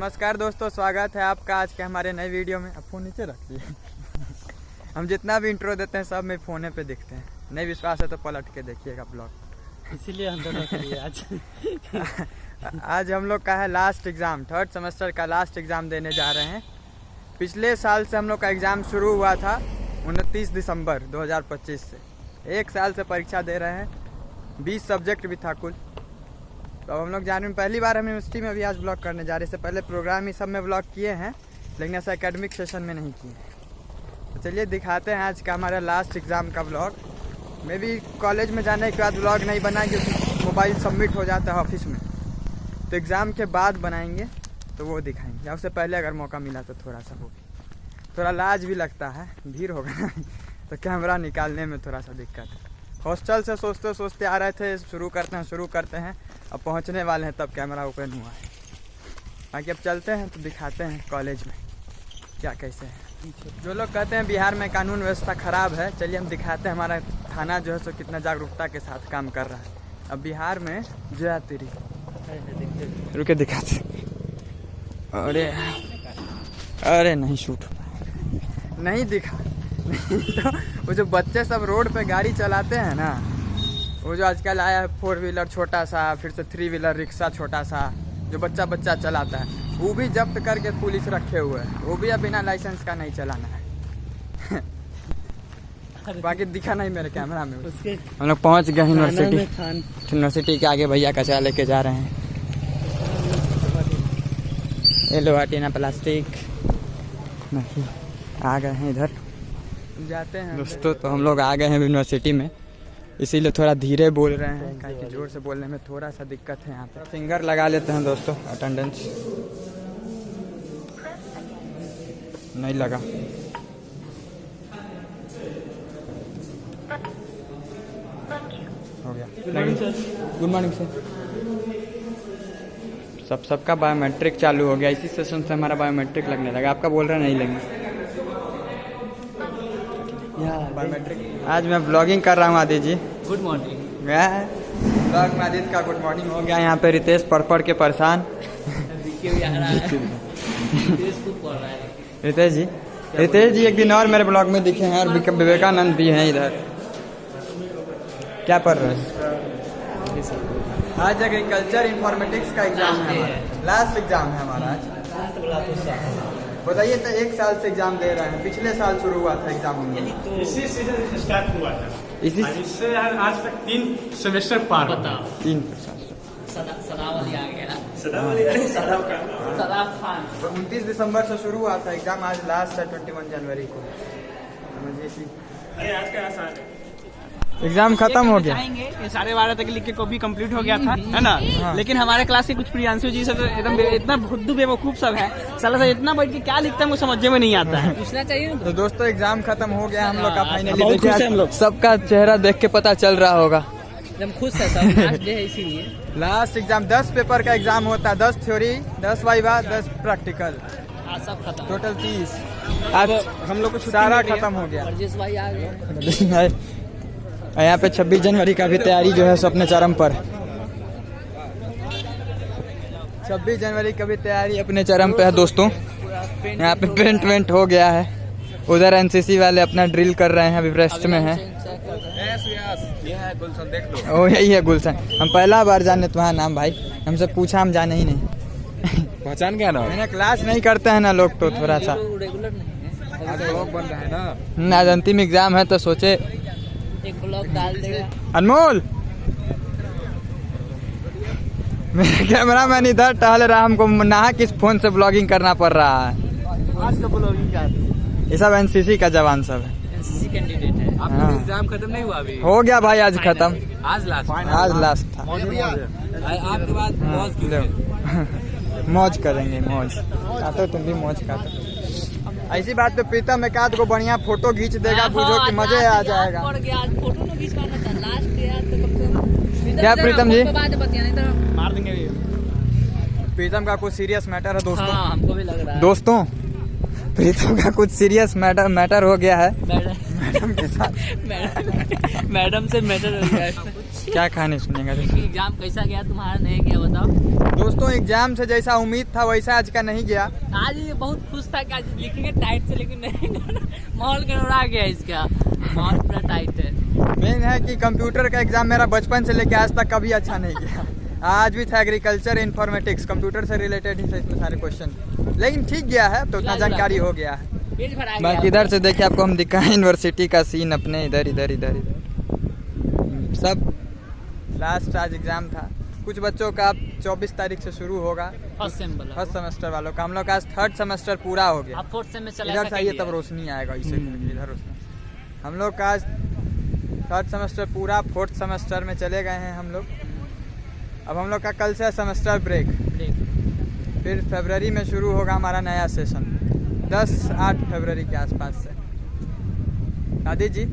नमस्कार दोस्तों, स्वागत है आपका आज के हमारे नए वीडियो में। अब फोन नीचे रख दिए। हम जितना भी इंट्रो देते हैं सब में फ़ोने पे दिखते हैं। नहीं विश्वास है तो पलट के देखिएगा ब्लॉग। इसीलिए हम दोनों के लिए आज हम लोग का है लास्ट एग्ज़ाम, थर्ड सेमेस्टर का लास्ट एग्ज़ाम देने जा रहे हैं। पिछले साल से हम लोग का एग्ज़ाम शुरू हुआ था 29 दिसंबर 2025 से। एक साल से परीक्षा दे रहे हैं, 20 सब्जेक्ट भी था कुल। तो अब हम लोग जाने में पहली बार हम यूनिवर्सिटी में भी आज ब्लॉग करने जा रहे हैं। इससे पहले प्रोग्राम ही सब में ब्लॉग किए हैं, लेकिन ऐसा एकेडमिक सेशन में नहीं किए। तो चलिए दिखाते हैं आज का हमारा लास्ट एग्ज़ाम का ब्लॉग। मैं भी कॉलेज में जाने के बाद ब्लॉग नहीं बनाए क्योंकि मोबाइल सबमिट हो जाता है ऑफिस में, तो एग्ज़ाम के बाद बनाएंगे तो वो दिखाएंगे। उससे पहले अगर मौका मिला तो थोड़ा सा हो, थोड़ा लाज भी लगता है, भीड़ होगा तो कैमरा निकालने में थोड़ा सा दिक्कत है। हॉस्टल से सोचते सोचते आ रहे थे शुरू करते हैं, अब पहुंचने वाले हैं तब कैमरा ओपन हुआ है। बाकी अब चलते हैं तो दिखाते हैं कॉलेज में क्या कैसे है। जो लोग कहते हैं बिहार में कानून व्यवस्था ख़राब है, चलिए हम दिखाते हैं हमारा थाना जो है सो कितना जागरूकता के साथ काम कर रहा है। अब बिहार में जो है तेरी रुके दिखाते। अरे नहीं शूट नहीं दिखा नहीं तो वो जो बच्चे सब रोड पे गाड़ी चलाते हैं ना, वो जो आजकल आया है 4 व्हीलर छोटा सा, फिर से 3 व्हीलर रिक्शा छोटा सा, जो बच्चा चलाता है, वो भी जब्त करके पुलिस रखे हुए है। वो भी अब बिना लाइसेंस का नहीं चलाना है। बाकी दिखा नहीं मेरे कैमरा में। हम लोग पहुँच गए यूनिवर्सिटी के आगे। भैया कचरा लेके जा रहे हैं। ये लोहा टीना प्लास्टिक नहीं, आ गए हैं इधर जाते हैं दोस्तों। तो हम लोग आ गए हैं यूनिवर्सिटी में, इसीलिए थोड़ा धीरे बोल रहे हैं क्योंकि जोर से बोलने में थोड़ा सा दिक्कत है। यहाँ पे फिंगर लगा लेते हैं दोस्तों। अटेंडेंस नहीं लगा। हो गया। Good morning sir. सबका बायोमेट्रिक चालू हो गया। इसी सेशन से हमारा बायोमेट्रिक लगने लगा। आपका बोल रहे नहीं लेंगे बायोमेट्रिक। आज मैं ब्लॉगिंग कर रहा हूँ Aditya ji. Good morning. Blog में आदित्य का गुड मॉर्निंग हो गया। यहाँ पे रितेश पढ़ के परेशान। रितेश जी एक दिन और मेरे ब्लॉग में दिखे हैं, और विवेकानंद भी हैं इधर। क्या पढ़ रहे हैं? आज एग्रीकल्चर इन्फॉर्मेटिक्स का एग्जाम है हमारा, लास्ट एग्जाम है हमारा आज। बताइए तो 1 साल से एग्जाम दे रहे हैं। पिछले साल शुरू हुआ था एग्जाम, इसी सीजन स्टार्ट हुआ था। इससे आज तक 3 सेमेस्टर पार होता। 3 तो 29 दिसंबर से शुरू हुआ था एग्जाम। आज लास्ट है 21 जनवरी को। आज का आसान है। एग्जाम खत्म हो गया। ये 12:30 तक लिख के कॉपी कंप्लीट हो गया था, है ना? हाँ। लेकिन हमारे क्लास के कुछ प्रियांशु जी सब एकदम इतना भुद्दू बेवकूफ सब है, साला सा इतना बैठ के क्या लिखता है वो समझ में नहीं आता है। पूछना चाहिए तो दोस्तों एग्जाम खत्म हो गया हम लोग का फाइनली। सबका चेहरा देख के पता चल रहा होगा, एकदम खुश है सब। लास्ट डे है इसीलिए। लास्ट एग्जाम 10 पेपर का एग्जाम होता है, 10 थ्योरी, 10 वाइवा, 10 प्रैक्टिकल, सब खत्म, टोटल 30। आज हम लोग को सारा खत्म हो गया। यहाँ पे 26 जनवरी का भी तैयारी जो है सो अपने चरम पर। 26 जनवरी का भी तैयारी अपने चरम पे है दोस्तों। यहाँ पे पेंट हो गया है। उधर एनसीसी वाले अपना ड्रिल कर रहे हैं, अभी रेस्ट में है। ओ यही है गुलशन। हम पहला बार जाने तुम्हारा नाम भाई, हमसे पूछा, हम जाने ही नहीं। पहचान क्या ना? मैंने क्लास नहीं करते हैं ना लोग, तो थोड़ा सा रेगुलर नहीं है। आज ब्लॉग बन रहा है ना। आज अंतिम एग्जाम है तो सोचे एक ब्लॉग डाल देगा। अनमोल मेरा कैमरा मैन इधर टहल रहा, हमको नहा किस फोन से ब्लॉगिंग करना पड़ रहा है। आज का ब्लॉगिंग क्या है? ये सब एनसीसी का जवान सब है। एनसीसी कैंडिडेट है। हाँ। एग्जाम खत्म नहीं हुआ अभी? हो गया भाई, आज खत्म। आज लास्ट था। आपके बाद मौज करेंगे, मौज काटो, तुम भी मौज काटो। ऐसी बात पे प्रीतम एक आध को बढ़िया फोटो खींच देगा, बुझो कि मजे आ जाएगा। क्या प्रीतम जी? मार देंगे। प्रीतम का कुछ सीरियस मैटर है दोस्तों। हाँ, हमको भी लग रहा है। दोस्तों प्रीतम का कुछ सीरियस मैटर हो गया है। मैडम के साथ। मैडम से मैटर हो गया। क्या कहानी सुनेगा? एग्जाम कैसा गया तुम्हारा, नहीं गया बताओ। दोस्तों एग्जाम से जैसा उम्मीद था वैसा आज का नहीं गया। आज ये बहुत खुश था कि आज लिखेंगे टाइट से, लेकिन नहीं, माहौल गड़बड़ा गया इसका, माहौल पूरा टाइट है। मेन है कि कंप्यूटर का एग्जाम मेरा बचपन से लेके आज तक कभी अच्छा नहीं गया। आज भी था एग्रीकल्चर इन्फॉर्मेटिक्स, कंप्यूटर से रिलेटेड ही थे इसमें सारे क्वेश्चन, लेकिन ठीक गया है तो उतना जानकारी हो गया है। पेज भरा गया। बाकी इधर से देखिए आपको हम दिखाएं यूनिवर्सिटी का सीन अपने इधर इधर इधर इधर सब। लास्ट आज एग्जाम था। कुछ बच्चों का अब 24 तारीख से शुरू होगा, फर्स्ट सेम वाला। फर्स्ट सेमेस्टर वालों का। हम लोग का आज थर्ड सेमेस्टर पूरा हो गया। अब फोर्थ सेम में चला इधर से आइए तब रोशनी आएगा, इसे इधर रोशनी। हम लोग का आज थर्ड सेमेस्टर पूरा, फोर्थ सेमेस्टर में चले गए हैं हम लोग। अब हम लोग का कल से सेमेस्टर ब्रेक, फिर फरवरी में शुरू होगा हमारा नया सेशन, 10-8 फरवरी के आसपास से। आदित्य जी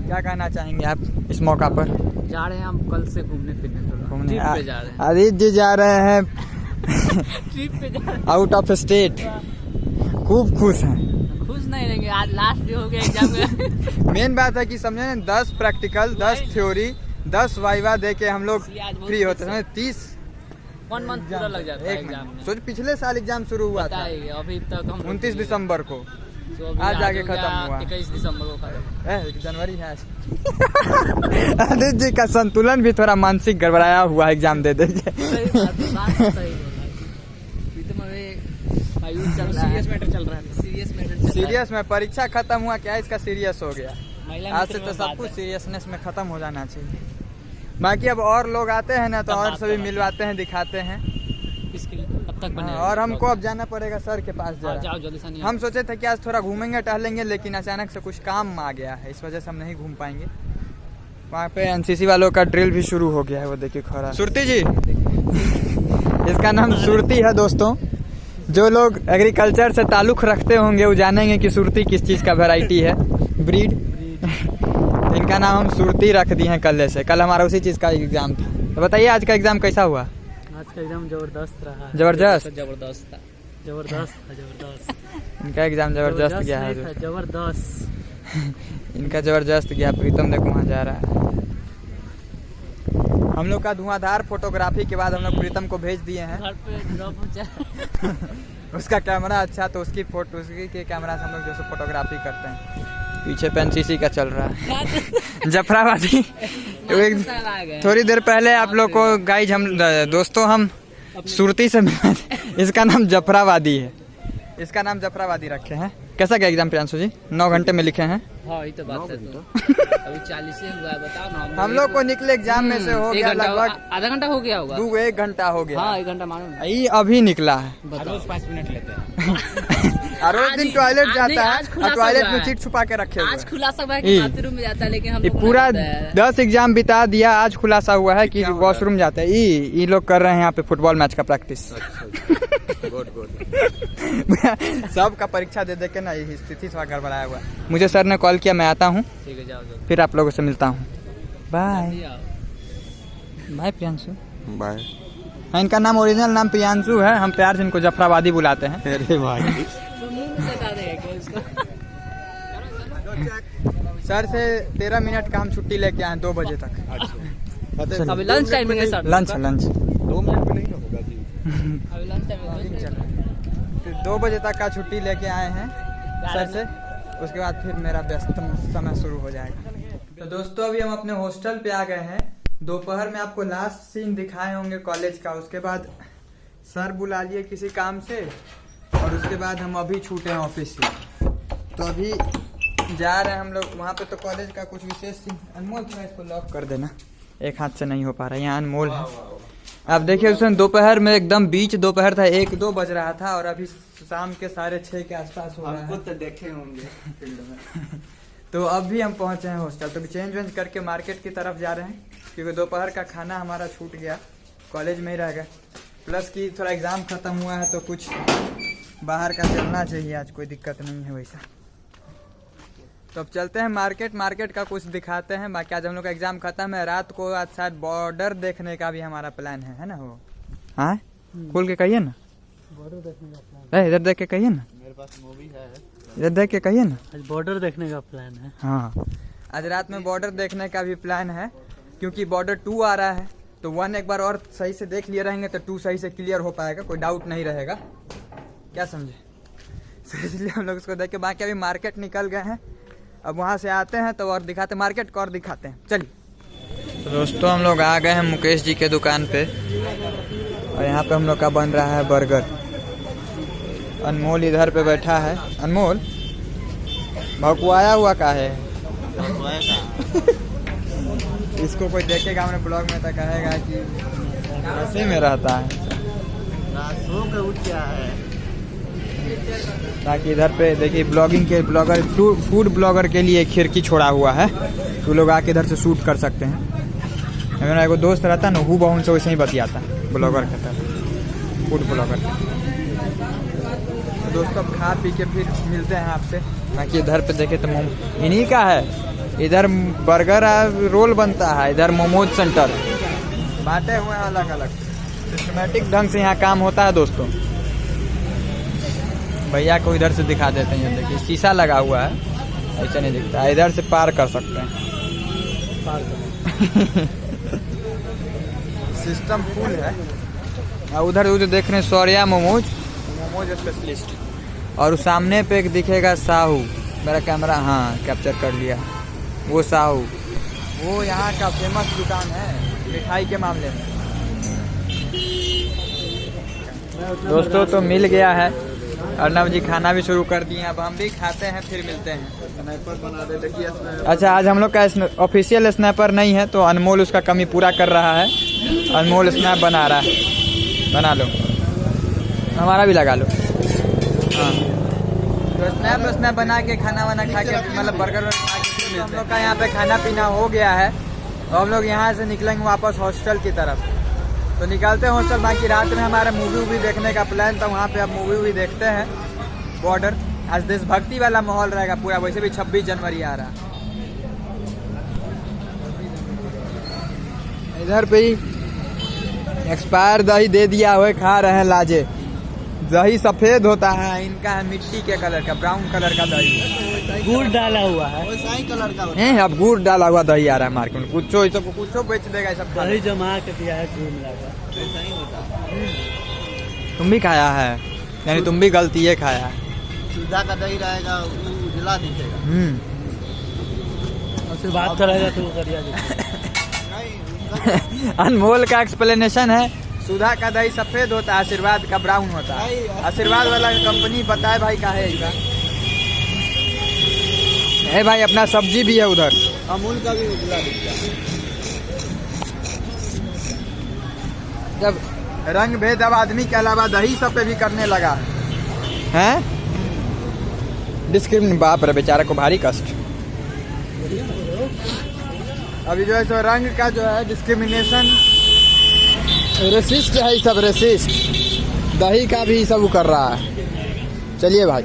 क्या कहना चाहेंगे आप इस मौका पर? जा रहे हैं हम कल से घूमने फिरने, घूमने ट्रिप पे जा रहे हैं। आदित्य जी जा रहे हैं ट्रिप पे जा रहे आउट ऑफ स्टेट, खूब खुश हैं। हैं। खुश नहीं रहेंगे, आज लास्ट डे हो गया एग्जाम का। मेन बात है कि समझे ना, 10 प्रैक्टिकल, 10 थ्योरी, 10 वाइवा दे के हम लोग फ्री होते हैं। 30 1 मंथ पूरा लग जाता है एक एग्जाम महीना। में। सोच पिछले साल एग्जाम शुरू हुआ था बताइए, अभी तक हम 29 दिसंबर को, तो अभी आज जाके हो गया खत्म हुआ। 21 दिसंबर को खत्म। 1 जनवरी है आज। आदित्य जी का संतुलन भी थोड़ा मानसिक गड़बड़ाया हुआ एग्जाम दे दे के। सही बात है, बात तो सही बोला। प्रीतम अभी मायूस चल रहा है, सीरियस मैटर चल रहा है, सीरियस मैटर चल रहा है। सीरियस में परीक्षा खत्म हुआ, क्या इसका सीरियस हो गया? महिला आज मित्र से तो में सब बात कुछ है। सीरियसनेस में खत्म हो जाना चाहिए। बाकी अब और लोग आते हैं ना तो तब और बात सभी करना। मिलवाते हैं, दिखाते हैं। इसके लिए अब तक बने और हमको अब जाना पड़ेगा सर के पास हाँ, जरा। जाओ जल्दी से। नहीं हम सोचे थे कि आज थोड़ा घूमेंगे टहलेंगे, लेकिन अचानक से कुछ काम आ गया है, इस वजह से हम नहीं घूम पाएंगे। वहाँ पे एनसीसी वालों का ड्रिल भी शुरू हो गया है, वो देखिए खड़ा। सुरती जी इसका नाम सुरती है दोस्तों। जो लोग एग्रीकल्चर से ताल्लुक़ रखते होंगे वो जानेंगे कि सुरती किस चीज़ का वैरायटी है, ब्रीड। इनका नाम हम सुरती रख दिए हैं कल से। कल हमारा उसी चीज़ का एग्ज़ाम था। तो बताइए आज का एग्ज़ाम कैसा हुआ? आज का एग्जाम जबरदस्त रहा। जबरदस्त? जबरदस्त था, जबरदस्त। इनका एग्ज़ाम जबरदस्त गया है दोस्तों। जबरदस्त। इनका जबरदस्त गया। प्रीतम देखो वहाँ जा रहा है। हम लोग का धुआंधार फोटोग्राफी के बाद हम लोग प्रीतम को भेज दिए हैं। घर पे ड्रॉप हो जाए। उसका कैमरा अच्छा, तो उसकी फोटो, उसकी के कैमरा से हम लोग जो है फोटोग्राफी करते हैं। पीछे पे एनसीसी का चल रहा है, जफराबादी। तो एक थोड़ी देर पहले आप लोग को गाइज हम दोस्तों हम सुरती से मिला। इसका नाम जफराबादी है, इसका नाम जफराबादी रखे हैं। कैसा गया एग्जाम प्रियांशु जी? 9 घंटे में लिखे हैं। हाँ ये तो बात है। तो अभी 40 हुआ है, बताओ ना। हम लोग को निकले एग्जाम में से हो गया लगभग आधा घंटा हो गया होगा। 1 घंटा हो गया। हाँ 1 घंटा मानो ना। ये अभी निकला है। बताओ 5 मिनट लेते हैं। और रोज दिन टॉयलेट जाता है आज खुलासा और टॉयलेट हुआ में है। चीट छुपा के रखे हुए आज हैं। खुलासा हुआ है ई। कि बाथरूम में जाता है, लेकिन हम ये लोग पूरा नहीं जाते हैं। 10 एग्जाम बिता दिया, आज खुलासा हुआ है कि वॉशरूम जाता है। ये लोग कर रहे हैं यहाँ पे फुटबॉल मैच का प्रैक्टिस। सबका परीक्षा दे दे के ना ये स्थिति थोड़ा गड़बड़ाया हुआ है। मुझे सर ने कॉल किया, मैं आता हूँ, ठीक है, जाओ जाओ। फिर आप लोगों से मिलता हूँ। बाय जल्दी आओ। बाय प्रियांशु। बाय। हाँ, इनका नाम ओरिजिनल नाम प्रियांशु है, हम प्यार से इनको जफराबादी बुलाते हैं। अरे भाई तो मुंह में सटा देगा क्या इसको? सर से 13 मिनट का हम छुट्टी लेके आए 2 बजे तक। अभी लंच टाइमिंग है सर। लंच लंच 2 मिनट में नहीं होगा जी। अभी लंच टाइमिंग है। 2 बजे तक का छुट्टी लेके आए हैं सर से। उसके बाद फिर मेरा व्यस्त समय शुरू हो जाएगा। तो दोस्तों अभी हम अपने हॉस्टल पे आ गए हैं। दोपहर में आपको लास्ट सीन दिखाए होंगे कॉलेज का। उसके बाद सर बुला लिए किसी काम से और उसके बाद हम अभी छूटे हैं ऑफिस से। तो अभी जा रहे हैं हम लोग वहाँ पे। तो कॉलेज का कुछ विशेष सीन। अनमोल थोड़ा इसको लॉक कर देना, एक हाथ से नहीं हो पा रहा है। यहाँ अनमोल है। आप देखिए उसमें दोपहर में एकदम बीच दोपहर था, 1-2 बज रहा था और अभी शाम के 6:30 के आसपास हो रहा है। तो देखे होंगे फील्ड में। तो अब भी हम पहुंचे हैं हॉस्टल। तो चेंज वेंज करके मार्केट की तरफ जा रहे हैं, क्योंकि दोपहर का खाना हमारा छूट गया, कॉलेज में ही रह गया। प्लस कि थोड़ा एग्ज़ाम ख़त्म हुआ है तो कुछ बाहर का चलना चाहिए, आज कोई दिक्कत नहीं है वैसा। तो अब चलते हैं मार्केट का कुछ दिखाते हैं। बाकी आज हम लोग का एग्ज़ाम ख़त्म है। रात को आज शायद बॉर्डर देखने का भी हमारा प्लान है ना? वो हाँ खोल के कहिए ना, बॉर्डर देखने का प्लान। इधर देख के कहिए ना, मेरे पास मूवी है। इधर देख के कहिए ना। आज बॉर्डर देखने का प्लान है। हाँ आज रात में बॉर्डर देखने का भी प्लान है, क्योंकि बॉर्डर 2 आ रहा है, तो 1 एक बार और सही से देख लिए रहेंगे तो 2 सही से क्लियर हो पाएगा, कोई डाउट नहीं रहेगा, क्या समझे। तो इसलिए हम लोग उसको देख के, बाकी अभी मार्केट निकल गए हैं, अब वहाँ से आते हैं तो और दिखाते मार्केट को और दिखाते हैं, चलिए। तो दोस्तों हम लोग आ गए हैं मुकेश जी के दुकान पे, और यहाँ पे हम लोग का बन रहा है बर्गर। अनमोल इधर पे बैठा है। अनमोल भकुआया हुआ का है इसको कोई देखेगा हमने ब्लॉग में तो कहेगा कि ऐसे में रहता है। ताकि इधर पे देखिए ब्लॉगिंग के ब्लॉगर, फूड ब्लॉगर के लिए खिड़की छोड़ा हुआ है, तो लोग आके इधर से शूट कर सकते हैं। मेरा एगो दोस्त रहता है ना, हु बहुन से वैसे ही बतियाता है, ब्लॉगर का तरह, फूड ब्लॉगर। तो दोस्तों अब खा पी के फिर मिलते हैं आपसे। बाकी इधर पे देखे तो इन्हीं का है, इधर बर्गर रोल बनता है, इधर मोमोज सेंटर बांटे हुए हैं अलग अलग, सिस्टमेटिक ढंग से यहाँ काम होता है दोस्तों। भैया को इधर से दिखा देते हैं, देखिए शीशा लगा हुआ है, ऐसा नहीं दिखता है, इधर से पार कर सकते हैं सिस्टम फुल है। और उधर उधर देख रहे हैं सौर्या मोमोज स्पेशलिस्ट, और उस सामने पे एक दिखेगा साहू, मेरा कैमरा हाँ कैप्चर कर लिया, वो साहू, वो यहाँ का फेमस दुकान है मिठाई के मामले में। दोस्तों तो मिल गया है, अर्नब जी खाना भी शुरू कर दिए, अब हम भी खाते हैं फिर मिलते हैं। स्नैपर बना दे, देखिए अच्छा आज हम लोग का ऑफिशियल स्नैपर नहीं है, तो अनमोल उसका कमी पूरा कर रहा है। अनमोल स्नैप बना रहा है, बना लो, हमारा भी लगा लो। हाँ तो स्नैप बना के खाना वाना खा के, मतलब बर्गर खा के हम लोग का यहाँ पे खाना पीना हो गया है, और हम लोग यहाँ से निकलेंगे वापस हॉस्टल की तरफ। तो निकलते हैं हॉस्टल, बाकी रात में हमारा मूवी वूवी देखने का प्लान था, वहाँ पे अब मूवी वूवी देखते हैं। बॉर्डर आज देशभक्ति वाला माहौल रहेगा पूरा, वैसे भी 26 जनवरी आ रहा। इधर पे ही एक्सपायर दही दे दिया हुआ, खा रहे हैं लाजे। दही सफेद होता है, इनका है मिट्टी के कलर का, ब्राउन कलर का दही, गुड़ डाला हुआ है, कलर का है। अब गुड़ डाला हुआ दही आ रहा है मार्केट में, कुछ बेच देगा सब। दही जमा के दिया है, गुड़ मिलाकर। तुम भी खाया है, यानी तुम भी गलती है खाया है। सुधा का दही रहेगा, उजला दिखेगा। उससे बात करेगा तो करिया अनमोल का एक्सप्लेनेशन है, सुधा का दही सफेद होता है, आशीर्वाद का ब्राउन होता है। आशीर्वाद वाला कंपनी बताए भाई का है इसका। है भाई अपना सब्जी भी है उधर, अमूल का भी उजला दिखता है। जब रंग भेद अब आदमी के अलावा दही सब पे भी करने लगा है। डिस्क्रिमिनेशन, बाप रे बेचारा को भारी कष्ट। अभी जो है सो रंग का जो है डिस्क्रिमिनेशन, रेसिस्ट है सब, रेसिस्ट दही का भी सब कर रहा है। चलिए भाई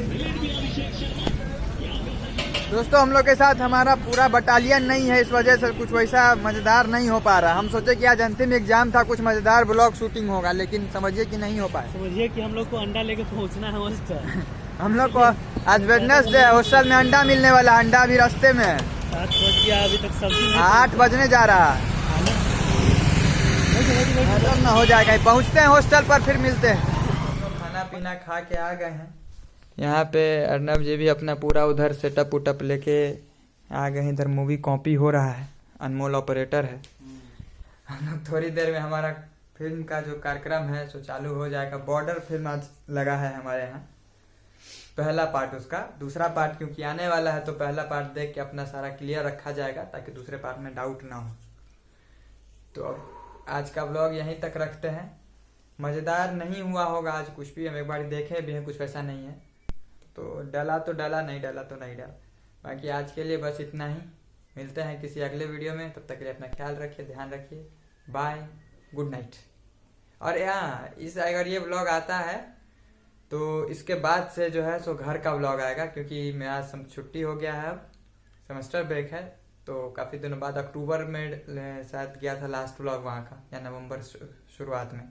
दोस्तों, हम लोग के साथ हमारा पूरा बटालियन नहीं है, इस वजह से कुछ वैसा मज़ेदार नहीं हो पा रहा। हम सोचे कि आज अंतिम एग्जाम था, कुछ मज़ेदार ब्लॉग शूटिंग होगा, लेकिन समझिए कि नहीं हो पाया। समझिए कि हम लोग को अंडा लेके पहुंचना है हॉस्टल। हम लोग को आज वेडनेसडे है, हॉस्टल में अंडा मिलने वाला, अंडा भी रास्ते में है। 7 बज गया, अभी तक सब्जी 8 बजने जा रहा है, खत्म ना हो जाएगा। पहुंचते हैं हॉस्टल पर, फिर मिलते हैं। खाना पीना खा के आ गए हैं। यहाँ पे अर्नब जी भी अपना पूरा उधर सेटअप उटअप लेके आ गए हैं। इधर मूवी कॉपी हो रहा है, अनमोल ऑपरेटर है। हम लोग थोड़ी देर में हमारा फिल्म का जो कार्यक्रम है सो चालू हो जाएगा। बॉर्डर फिल्म आज लगा है हमारे यहाँ, पहला पार्ट उसका। दूसरा पार्ट क्योंकि आने वाला है, तो पहला पार्ट देख के अपना सारा क्लियर रखा जाएगा, ताकि दूसरे पार्ट में डाउट ना हो। तो अब आज का व्लॉग यहीं तक रखते हैं। मज़ेदार नहीं हुआ होगा आज कुछ भी, हम एक बार देखे भी हैं, कुछ वैसा नहीं है। तो डला तो डला, नहीं डला तो नहीं डला। बाकी आज के लिए बस इतना ही। मिलते हैं किसी अगले वीडियो में, तब तक के लिए अपना ख्याल रखिए, ध्यान रखिए। Bye, good night. और यहाँ अगर ये व्लॉग आता है तो इसके बाद से जो है सो घर का व्लॉग आएगा, क्योंकि मेरा छुट्टी हो गया है, अब सेमेस्टर ब्रेक है। तो काफ़ी दिनों बाद अक्टूबर में शायद गया था लास्ट व्लॉग वहाँ का, या नवंबर शुरुआत में।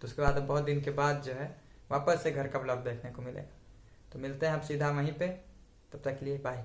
तो उसके बाद अब बहुत दिन के बाद जो है वापस से घर का व्लॉग देखने को मिलेगा। तो मिलते हैं अब सीधा वहीं पे, तब तक के लिए बाय।